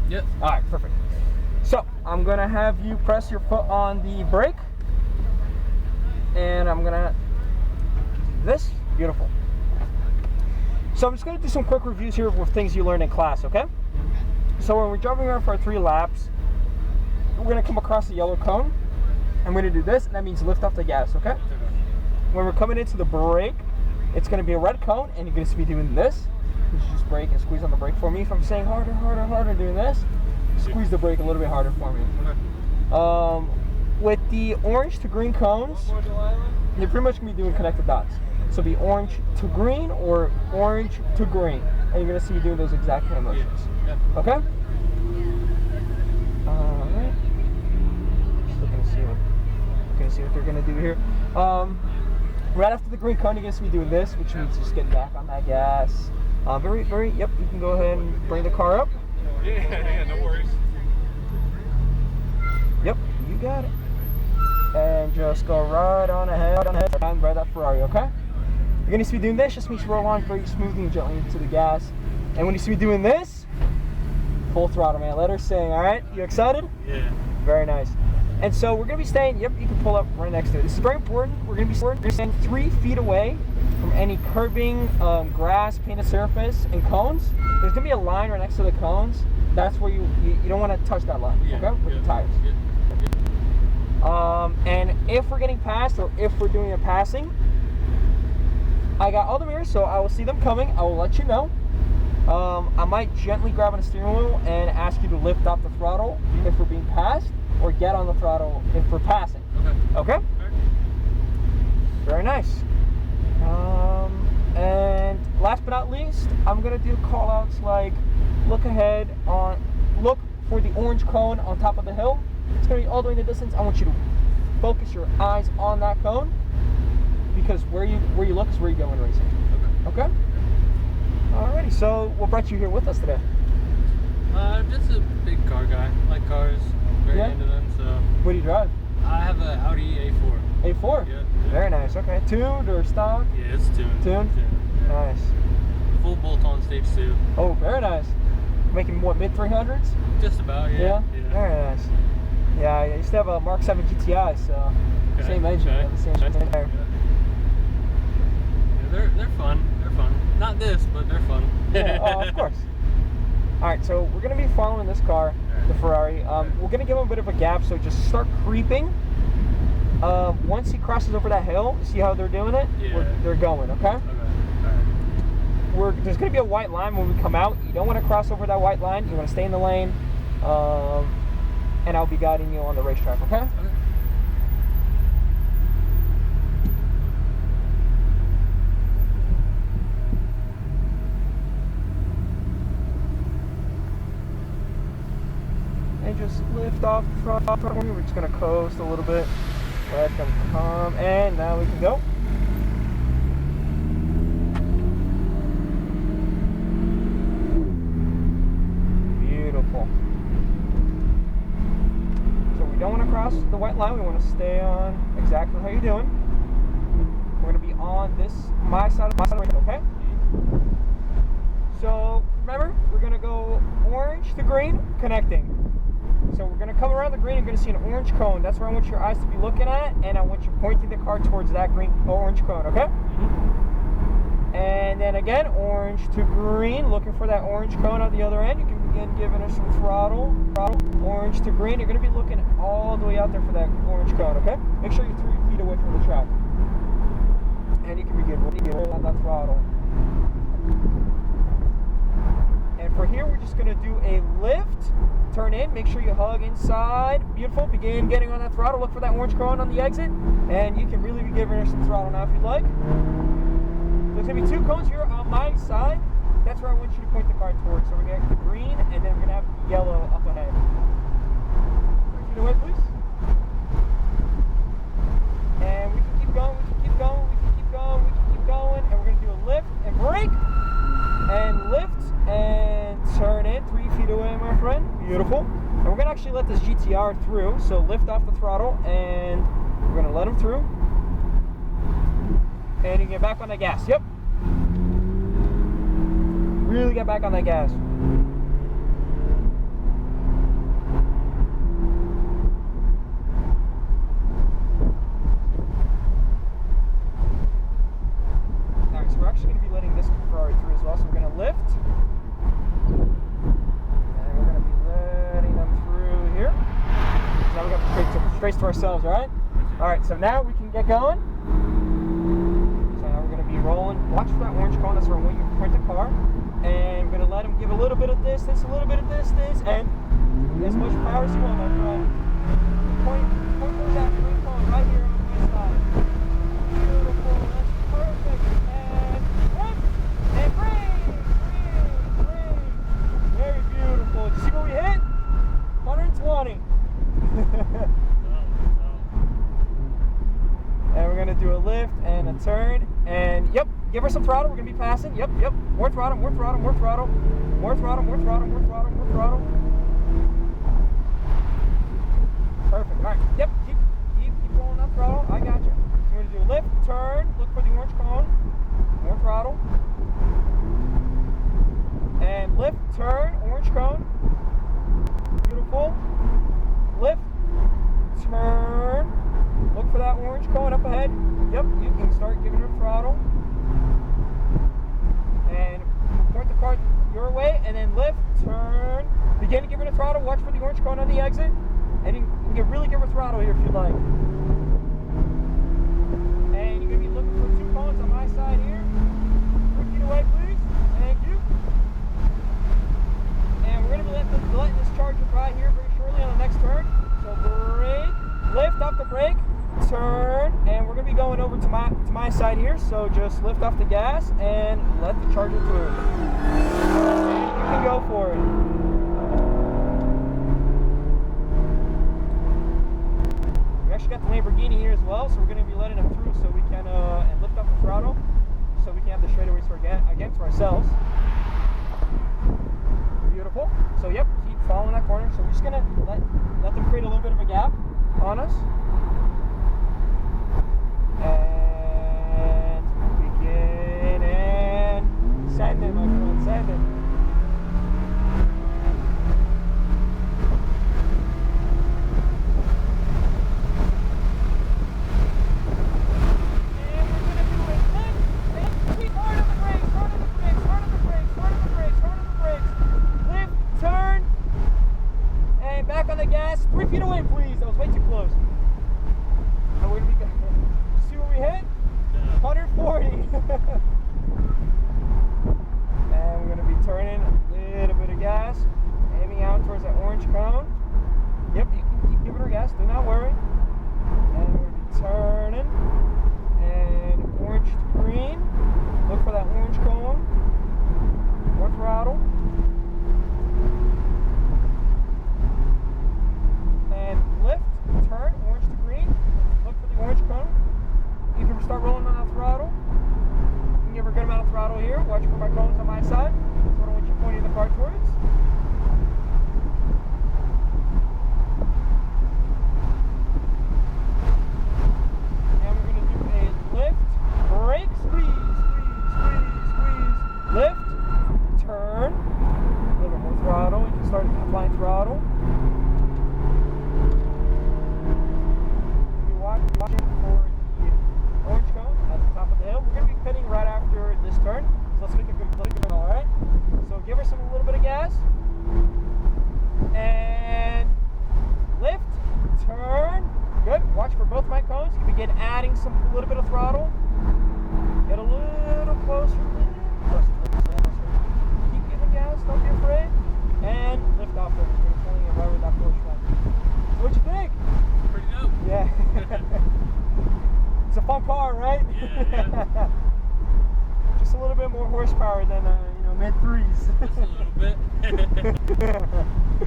Yep. All right, perfect. So I'm gonna have you press your foot on the brake, and I'm gonna do this. Beautiful. So I'm just gonna do some quick reviews here with things you learned in class, okay? So when we're driving around for our 3 laps, we're gonna come across the yellow cone. I'm gonna do this, and that means lift off the gas, okay? When we're coming into the brake, it's gonna be a red cone, and you're gonna be doing this. You just brake and squeeze on the brake for me. If I'm saying harder, harder, harder, doing this, squeeze the brake a little bit harder for me. Okay. With the orange to green cones, you're pretty much gonna be doing connected dots. So be orange to green or orange to green, and you're gonna see me doing those exact hand motions. Yep. Okay? All right. Just looking to see what they're gonna do here. Right after the green cone, you're gonna see me doing this, which means just getting back on that gas. Yep, you can go ahead and bring the car up. Yeah, no worries. Yep, you got it. And just go right on ahead, and by that Ferrari, okay? You're gonna see me doing this, just make sure you roll on very smoothly and gently into the gas. And when you see me doing this, full throttle, man. Let her sing, all right? You excited? Yeah. Very nice. And so we're gonna be staying, yep, you can pull up right next to it. This is very important. We're gonna be staying 3 feet away from any curbing, grass, painted surface, and cones. There's gonna be a line right next to the cones. That's where you don't wanna touch that line, okay? With the tires. And if we're getting past, or if we're doing a passing, I got all the mirrors, so I will see them coming. I will let you know. I might gently grab on the steering wheel and ask you to lift off the throttle if we're being passed, or get on the throttle if we're passing. Okay? Very nice. And last but not least, I'm gonna do call outs like look for the orange cone on top of the hill. It's gonna be all the way in the distance. I want you to focus your eyes on that cone, because where you look is where you go in racing. Okay? Alrighty, so what brought you here with us today? Just a big car guy. Like cars, very into them, so. What do you drive? I have an Audi A4. A4? Yeah. Very nice, okay. Tuned or stock? Yeah, it's tuned. Tuned? Nice. Full bolt-on stage 2. Oh, very nice. Making what, mid 300s? Just about, yeah. Very nice. Yeah, I used to have a Mark 7 GTI, so same engine, the same tire. Yeah, they're fun. They're fun. Not this, but they're fun. Yeah, oh, of course. All right, so we're gonna be following this car, the Ferrari. We're gonna give him a bit of a gap, so just start creeping. Once he crosses over that hill, see how they're doing it? Yeah. They're going, okay? Okay. Alright. There's gonna be a white line when we come out. You don't want to cross over that white line. You want to stay in the lane, and I'll be guiding you on the racetrack, okay? Okay. And just lift off the front. We're just gonna coast a little bit. Let them come, and now we can go. Beautiful. So we don't want to cross the white line. We want to stay on exactly how you're doing. We're gonna be on my side of the road, okay? So remember, we're gonna go orange to green, connecting. So we're gonna come around the green. You're gonna see an orange cone. That's where I want your eyes to be looking at, and I want you pointing the car towards that orange cone, okay? And then again, orange to green, looking for that orange cone at the other end. You can begin giving her some throttle. Orange to green. You're gonna be looking all the way out there for that orange cone, okay? Make sure you're 3 feet away from the track. And you can begin rolling on that throttle. And for here, we're just gonna do a lift. Turn in, make sure you hug inside. Beautiful. Begin getting on that throttle. Look for that orange cone on the exit, and you can really be giving her some throttle now if you'd like. There's gonna be 2 cones here on my side. That's where I want you to point the car towards. So we're gonna have the green, and then we're gonna have the yellow up ahead. 3 feet away, please. And we can keep going. We can keep going. We can keep going. We can keep going. And we're gonna do a lift and brake, and lift and turn in 3 feet away, my friend. Beautiful. And we're gonna actually let this GTR through. So lift off the throttle, and we're gonna let him through. And you get back on the gas. Yep. Really get back on that gas. letting this Ferrari through as well. So we're going to lift. And we're going to be letting them through here. So now we got the straight to ourselves, all right? All right, so now we can get going. So now we're going to be rolling. Watch for that orange cone. That's where we point the car. And we're going to let him give a little bit of distance, and as much power as you want, my friend. Point towards that green cone right here on my side. Beautiful, that's perfect. And whip, and brake. Very beautiful. Did you see what we hit? 120. And we're going to do a lift and a turn. And yep, give her some throttle. We're going to be passing. Yep. More throttle. Perfect. All right. Yep. Keep rolling that throttle. I got you. We're going to do a lift, turn, look for the orange cone. More throttle. And lift, turn, orange cone. Beautiful. Lift, turn. Look for that orange cone up ahead. Yep. You can start giving her throttle. And point the car your way, and then lift, turn. Begin to give her the throttle. Watch for the orange cone on the exit. And you can really give her throttle here if you like. And you're going to be looking for 2 cones on my side here. 3 feet away, please. Thank you. And we're going to be letting this charger dry here very shortly on the next turn. So brake, lift off the brake, turn, and we're going to be going over to my side here. So just lift off the gas and let the charger through. And you can go for it. Actually got the Lamborghini here as well, so we're going to be letting them through so we can and lift up the throttle so we can have the straightaways again to ourselves. Beautiful. So yep, keep following that corner. So we're just going to let them create a little bit of a gap on us. And begin and send it, my friend, send it. Back on the gas, 3 feet away, please. That was way too close. Now, where do we go? See where we hit? Yeah. 140. And we're going to be turning a little bit of gas, aiming out towards that orange cone. Yep, you can keep giving her gas, do not worry. And we're going to be turning, and orange to green. Look for that orange cone. More throttle. And lift, turn, orange to green. Look for the orange cone. You can start rolling on that throttle. You can give her a good amount of throttle here. Watch for my cones on my side. That's what I want you pointing the car towards. And we're going to do a lift, brake, squeeze. Lift, turn. A little bit more throttle. You can start applying throttle. Watching for the orange cone at the top of the hill. We're going to be pitting right after this turn, so let's make a good turn, all right? So give her a little bit of gas, and lift, turn, good. Watch for both my cones. You can begin adding a little bit of throttle. Get a little closer, Keep giving gas, don't be afraid, and lift off it. We're pulling it right with that push back. What'd you think? Pretty dope. Yeah. It's a fun car, right? Yeah. Just a little bit more horsepower than mid-3s. Just a little bit.